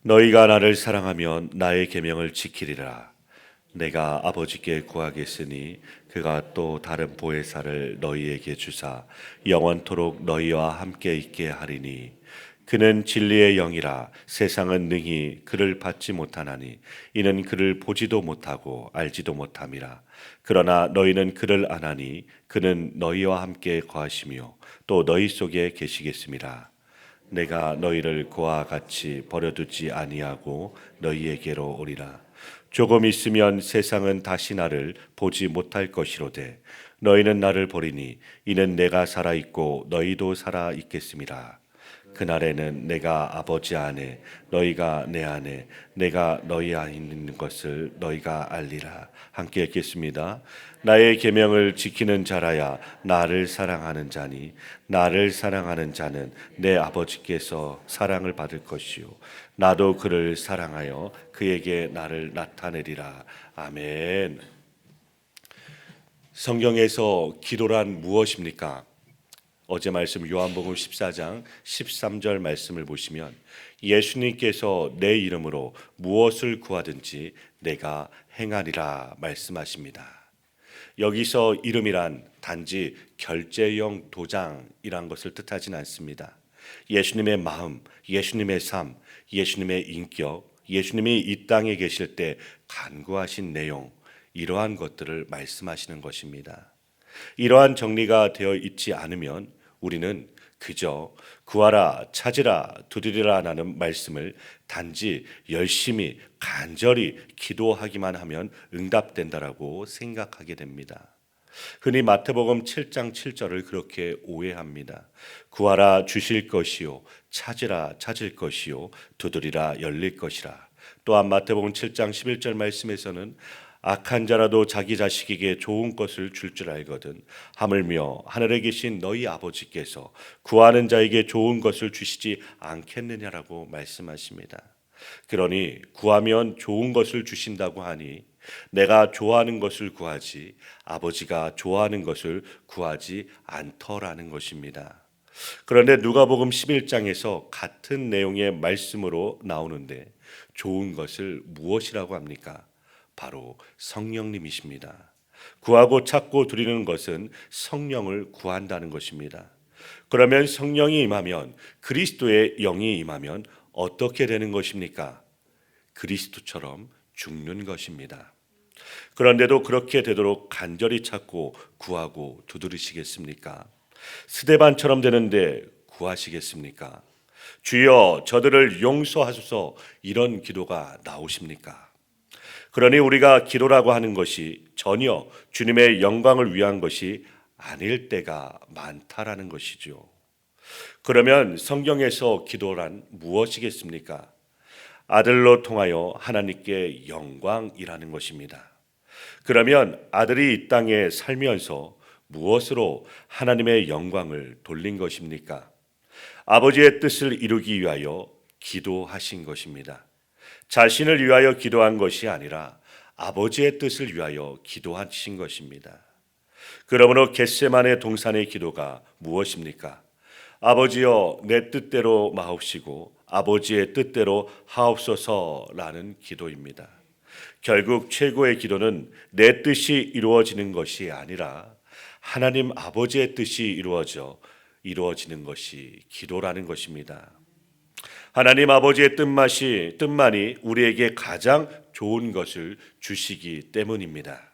너희가 나를 사랑하면 나의 계명을 지키리라. 내가 아버지께 구하겠으니 그가 또 다른 보혜사를 너희에게 주사 영원토록 너희와 함께 있게 하리니 그는 진리의 영이라. 세상은 능히 그를 받지 못하나니 이는 그를 보지도 못하고 알지도 못함이라. 그러나 너희는 그를 아나니 그는 너희와 함께 거하시며 또 너희 속에 계시겠습니다. 내가 너희를 그와 같이 버려두지 아니하고 너희에게로 오리라. 조금 있으면 세상은 다시 나를 보지 못할 것이로되 너희는 나를 보리니 이는 내가 살아 있고 너희도 살아 있겠음이라. 그날에는 내가 아버지 안에 너희가 내 안에 내가 너희 안에 있는 것을 너희가 알리라. 함께 읽겠습니다. 나의 계명을 지키는 자라야 나를 사랑하는 자니 나를 사랑하는 자는 내 아버지께서 사랑을 받을 것이요 나도 그를 사랑하여 그에게 나를 나타내리라. 아멘. 성경에서 기도란 무엇입니까? 어제 말씀 요한복음 14장 13절 말씀을 보시면 예수님께서 내 이름으로 무엇을 구하든지 내가 행하리라 말씀하십니다. 여기서 이름이란 단지 결제용 도장이란 것을 뜻하진 않습니다. 예수님의 마음, 예수님의 삶, 예수님의 인격, 예수님이 이 땅에 계실 때 간구하신 내용, 이러한 것들을 말씀하시는 것입니다. 이러한 정리가 되어 있지 않으면 우리는 그저 구하라, 찾으라, 두드리라 라는 말씀을 단지 열심히 간절히 기도하기만 하면 응답된다라고 생각하게 됩니다. 흔히 마태복음 7장 7절을 그렇게 오해합니다. 구하라 주실 것이요, 찾으라 찾을 것이요, 두드리라 열릴 것이라. 또한 마태복음 7장 11절 말씀에서는 악한 자라도 자기 자식에게 좋은 것을 줄 줄 알거든 하물며 하늘에 계신 너희 아버지께서 구하는 자에게 좋은 것을 주시지 않겠느냐라고 말씀하십니다. 그러니 구하면 좋은 것을 주신다고 하니 내가 좋아하는 것을 구하지 아버지가 좋아하는 것을 구하지 않더라는 것입니다. 그런데 누가복음 11장에서 같은 내용의 말씀으로 나오는데 좋은 것을 무엇이라고 합니까? 바로 성령님이십니다. 구하고 찾고 드리는 것은 성령을 구한다는 것입니다. 그러면 성령이 임하면 그리스도의 영이 임하면 어떻게 되는 것입니까? 그리스도처럼 죽는 것입니다. 그런데도 그렇게 되도록 간절히 찾고 구하고 두드리시겠습니까? 스데반처럼 되는데 구하시겠습니까? 주여 저들을 용서하소서 이런 기도가 나오십니까? 그러니 우리가 기도라고 하는 것이 전혀 주님의 영광을 위한 것이 아닐 때가 많다라는 것이죠. 그러면 성경에서 기도란 무엇이겠습니까? 아들로 통하여 하나님께 영광이라는 것입니다. 그러면 아들이 이 땅에 살면서 무엇으로 하나님의 영광을 돌린 것입니까? 아버지의 뜻을 이루기 위하여 기도하신 것입니다. 자신을 위하여 기도한 것이 아니라 아버지의 뜻을 위하여 기도하신 것입니다. 그러므로 겟세마네 동산의 기도가 무엇입니까? 아버지여 내 뜻대로 마옵시고 아버지의 뜻대로 하옵소서라는 기도입니다. 결국 최고의 기도는 내 뜻이 이루어지는 것이 아니라 하나님 아버지의 뜻이 이루어지는 것이 기도라는 것입니다. 하나님 아버지의 뜻만이 우리에게 가장 좋은 것을 주시기 때문입니다.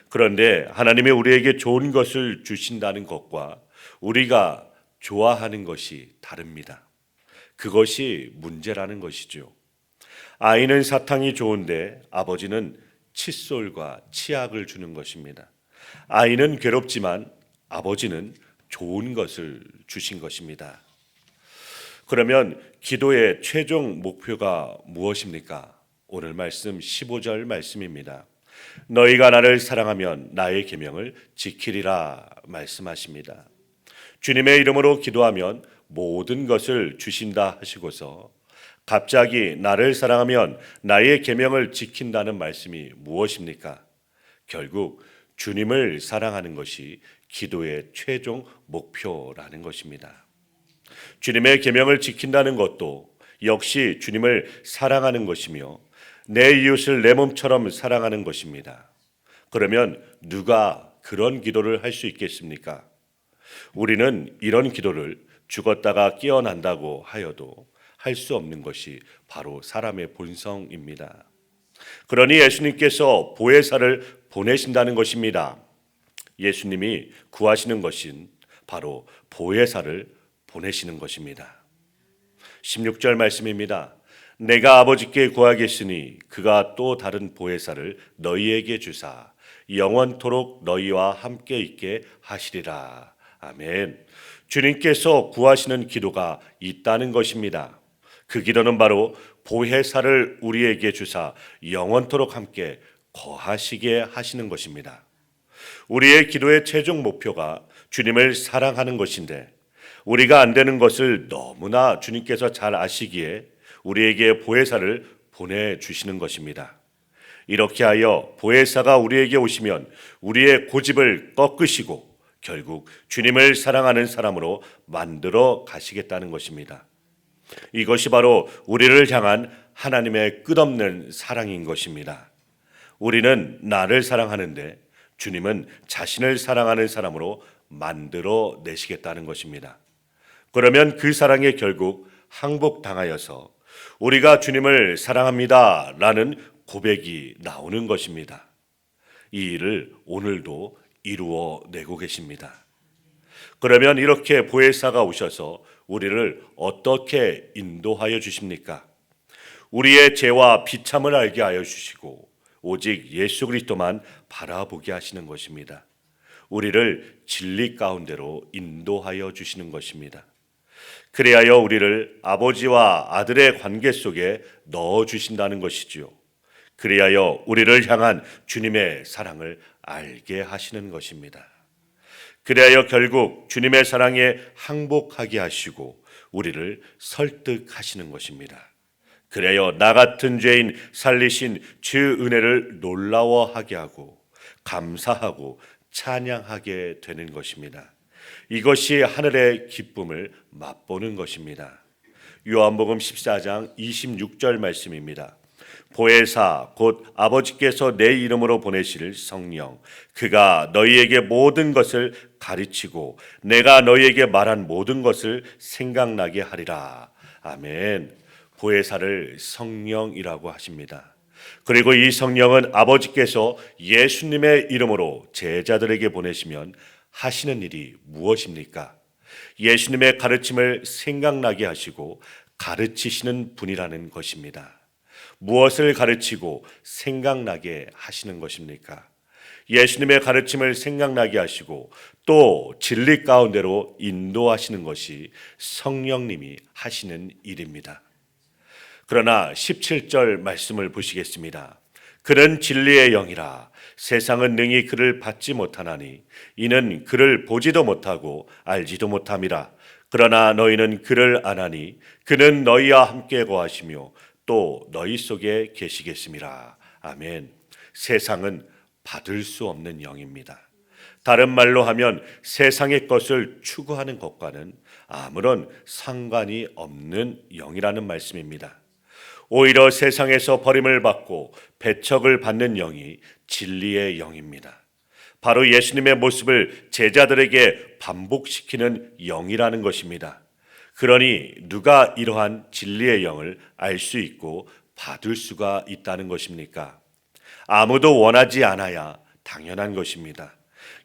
그런데 하나님이 우리에게 좋은 것을 주신다는 것과 우리가 좋아하는 것이 다릅니다. 그것이 문제라는 것이죠. 아이는 사탕이 좋은데 아버지는 칫솔과 치약을 주는 것입니다. 아이는 괴롭지만 아버지는 좋은 것을 주신 것입니다. 그러면 기도의 최종 목표가 무엇입니까? 오늘 말씀 15절 말씀입니다. 너희가 나를 사랑하면 나의 계명을 지키리라 말씀하십니다. 주님의 이름으로 기도하면 모든 것을 주신다 하시고서 갑자기 나를 사랑하면 나의 계명을 지킨다는 말씀이 무엇입니까? 결국 주님을 사랑하는 것이 기도의 최종 목표라는 것입니다. 주님의 계명을 지킨다는 것도 역시 주님을 사랑하는 것이며 내 이웃을 내 몸처럼 사랑하는 것입니다. 그러면 누가 그런 기도를 할 수 있겠습니까? 우리는 이런 기도를 죽었다가 깨어난다고 하여도 할 수 없는 것이 바로 사람의 본성입니다. 그러니 예수님께서 보혜사를 보내신다는 것입니다. 예수님이 구하시는 것은 바로 보혜사를 보내시는 것입니다. 16절 말씀입니다. 내가 아버지께 구하겠으니 그가 또 다른 보혜사를 너희에게 주사 영원토록 너희와 함께 있게 하시리라. 아멘. 주님께서 구하시는 기도가 있다는 것입니다. 그 기도는 바로 보혜사를 우리에게 주사 영원토록 함께 거하시게 하시는 것입니다. 우리의 기도의 최종 목표가 주님을 사랑하는 것인데 우리가 안 되는 것을 너무나 주님께서 잘 아시기에 우리에게 보혜사를 보내주시는 것입니다. 이렇게 하여 보혜사가 우리에게 오시면 우리의 고집을 꺾으시고 결국 주님을 사랑하는 사람으로 만들어 가시겠다는 것입니다. 이것이 바로 우리를 향한 하나님의 끝없는 사랑인 것입니다. 우리는 나를 사랑하는데 주님은 자신을 사랑하는 사람으로 만들어 내시겠다는 것입니다. 그러면 그 사랑에 결국 항복당하여서 우리가 주님을 사랑합니다 라는 고백이 나오는 것입니다. 이 일을 오늘도 이루어 내고 계십니다. 그러면 이렇게 보혜사가 오셔서 우리를 어떻게 인도하여 주십니까? 우리의 죄와 비참을 알게 하여 주시고 오직 예수 그리스도만 바라보게 하시는 것입니다. 우리를 진리 가운데로 인도하여 주시는 것입니다. 그리하여 우리를 아버지와 아들의 관계 속에 넣어 주신다는 것이지요. 그리하여 우리를 향한 주님의 사랑을 알게 하시는 것입니다. 그리하여 결국 주님의 사랑에 항복하게 하시고 우리를 설득하시는 것입니다. 그래야 나 같은 죄인 살리신 주 은혜를 놀라워하게 하고 감사하고 찬양하게 되는 것입니다. 이것이 하늘의 기쁨을 맛보는 것입니다. 요한복음 14장 26절 말씀입니다. 보혜사 곧 아버지께서 내 이름으로 보내실 성령 그가 너희에게 모든 것을 가르치고 내가 너희에게 말한 모든 것을 생각나게 하리라. 아멘. 보혜사를 성령이라고 하십니다. 그리고 이 성령은 아버지께서 예수님의 이름으로 제자들에게 보내시면 하시는 일이 무엇입니까? 예수님의 가르침을 생각나게 하시고 가르치시는 분이라는 것입니다. 무엇을 가르치고 생각나게 하시는 것입니까? 예수님의 가르침을 생각나게 하시고 또 진리 가운데로 인도하시는 것이 성령님이 하시는 일입니다. 그러나 17절 말씀을 보시겠습니다. 그는 진리의 영이라 세상은 능히 그를 받지 못하나니 이는 그를 보지도 못하고 알지도 못함이라. 그러나 너희는 그를 아나니 그는 너희와 함께 거하시며 또 너희 속에 계시겠음이라. 아멘. 세상은 받을 수 없는 영입니다. 다른 말로 하면 세상의 것을 추구하는 것과는 아무런 상관이 없는 영이라는 말씀입니다. 오히려 세상에서 버림을 받고 배척을 받는 영이 진리의 영입니다. 바로 예수님의 모습을 제자들에게 반복시키는 영이라는 것입니다. 그러니 누가 이러한 진리의 영을 알 수 있고 받을 수가 있다는 것입니까? 아무도 원하지 않아야 당연한 것입니다.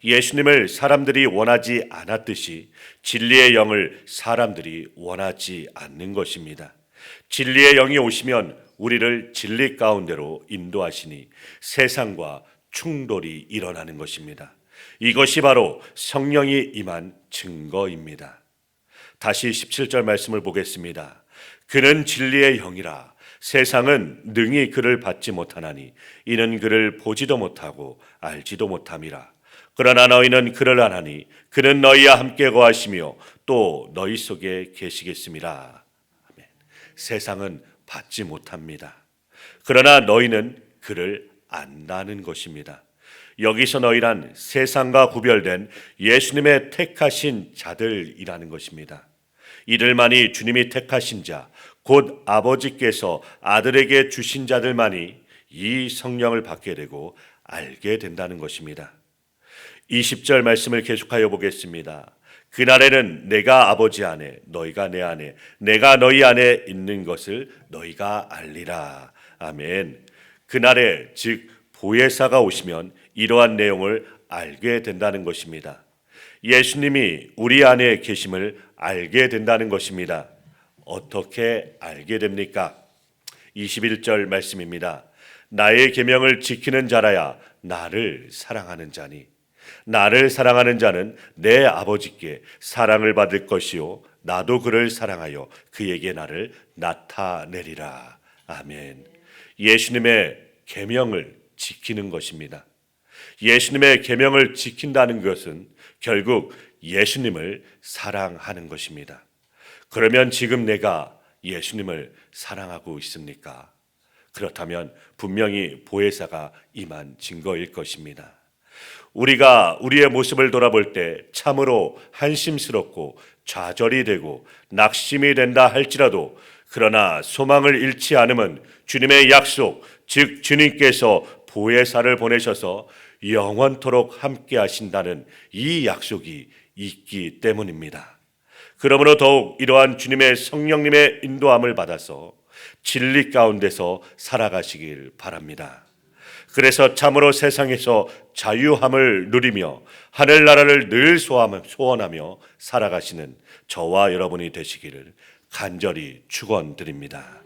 예수님을 사람들이 원하지 않았듯이 진리의 영을 사람들이 원하지 않는 것입니다. 진리의 영이 오시면 우리를 진리 가운데로 인도하시니 세상과 충돌이 일어나는 것입니다. 이것이 바로 성령이 임한 증거입니다. 다시 17절 말씀을 보겠습니다. 그는 진리의 영이라 세상은 능히 그를 받지 못하나니 이는 그를 보지도 못하고 알지도 못함이라. 그러나 너희는 그를 아나니 그는 너희와 함께 거하시며 또 너희 속에 계시겠음이라. 아멘. 세상은 받지 못합니다. 그러나 너희는 그를 안다는 것입니다. 여기서 너희란 세상과 구별된 예수님의 택하신 자들이라는 것입니다. 이들만이 주님이 택하신 자, 곧 아버지께서 아들에게 주신 자들만이 이 성령을 받게 되고 알게 된다는 것입니다. 20절 말씀을 계속하여 보겠습니다. 그날에는 내가 아버지 안에 너희가 내 안에 내가 너희 안에 있는 것을 너희가 알리라. 아멘. 그날에 즉 보혜사가 오시면 이러한 내용을 알게 된다는 것입니다. 예수님이 우리 안에 계심을 알게 된다는 것입니다. 어떻게 알게 됩니까? 21절 말씀입니다. 나의 계명을 지키는 자라야 나를 사랑하는 자니 나를 사랑하는 자는 내 아버지께 사랑을 받을 것이요 나도 그를 사랑하여 그에게 나를 나타내리라. 아멘. 예수님의 계명을 지키는 것입니다. 예수님의 계명을 지킨다는 것은 결국 예수님을 사랑하는 것입니다. 그러면 지금 내가 예수님을 사랑하고 있습니까? 그렇다면 분명히 보혜사가 임한 증거일 것입니다. 우리가 우리의 모습을 돌아볼 때 참으로 한심스럽고 좌절이 되고 낙심이 된다 할지라도 그러나 소망을 잃지 않으면 주님의 약속, 즉 주님께서 보혜사를 보내셔서 영원토록 함께 하신다는 이 약속이 있기 때문입니다. 그러므로 더욱 이러한 주님의 성령님의 인도함을 받아서 진리 가운데서 살아가시길 바랍니다. 그래서 참으로 세상에서 자유함을 누리며 하늘나라를 늘 소원하며 살아가시는 저와 여러분이 되시기를 간절히 축원드립니다.